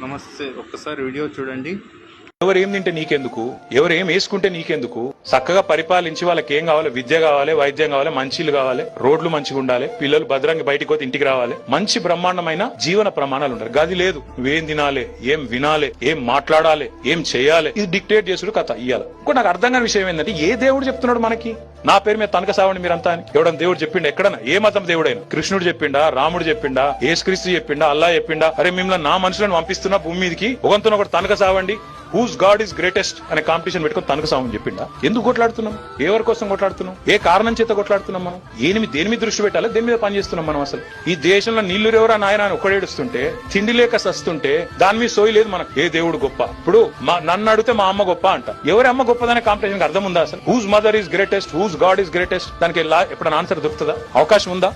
నమస్తే, ఒక్కసారి వీడియో చూడండి. ఎవరేం తింటే నీకెందుకు, ఎవరేం వేసుకుంటే నీకెందుకు? చక్కగా పరిపాలించి వాళ్ళకి ఏం కావాలి, విద్య కావాలి, వైద్యం కావాలి, మంచిలు కావాలి, రోడ్లు మంచిగా ఉండాలి, పిల్లలు భద్రంగా బయటికి పోతే ఇంటికి రావాలి, మంచి బ్రహ్మాండమైన జీవన ప్రమాణాలు ఉండాలి. గది లేదు. నువ్వేం తినాలి, ఏం వినాలి, ఏం మాట్లాడాలి, ఏం చేయాలి, ఇది డిక్టేట్ చేసుడు కథ ఇయ్యాలి. ఇంకో నాకు అర్థం కాని విషయం ఏంటంటే, ఏ దేవుడు చెప్తున్నాడు మనకి నా పేరు మీద తనక సావండి మీరంతా అని? ఎవడన్నా దేవుడు చెప్పిండా? ఎక్కడన్నా ఏ మతం దేవుడైనా? కృష్ణుడు చెప్పిండా, రాముడు చెప్పిండా, యేసుక్రీస్తు చెప్పిండా, అల్లా చెప్పిండా? అరే మిమ్మల్ని నా మనుషులను పంపిస్తున్నా భూమి మీదకి, ఒకరితో ఒకటి తనక సావండి, హూస్ గాడ్ ఇస్ గ్రేటెస్ట్ అనే కాంపిటీషన్ పెట్టుకుని తనకు సామని చెప్పిండా? ఎందుకు కొట్లాడుతున్నాం? ఎవరి కోసం కొట్లాడుతున్నాం? ఏ కారణం చేత కొట్లాడుతున్నాం? మనం దేని మీద దృష్టి పెట్టాలి, దేని మీద పనిచేస్తున్నాం మనం? అసలు ఈ దేశంలో నీళ్లు ఎవరా నాయన అని ఒక్కడేడుస్తుంటే, తిండి లేక సస్తుంటే దాని మీద సోయి లేదు మనకు. ఏ దేవుడు గొప్ప? ఇప్పుడు నన్ను అడిగితే మా అమ్మ గొప్ప అంట. ఎవరి అమ్మ గొప్పదనే కాంపిటీషన్ అర్థం ఉందా అసలు? Whose mother is greatest, whose god is greatest? దానికి ఎప్పుడైనా ఆన్సర్ దొరుకుతుందా? అవకాశం ఉందా?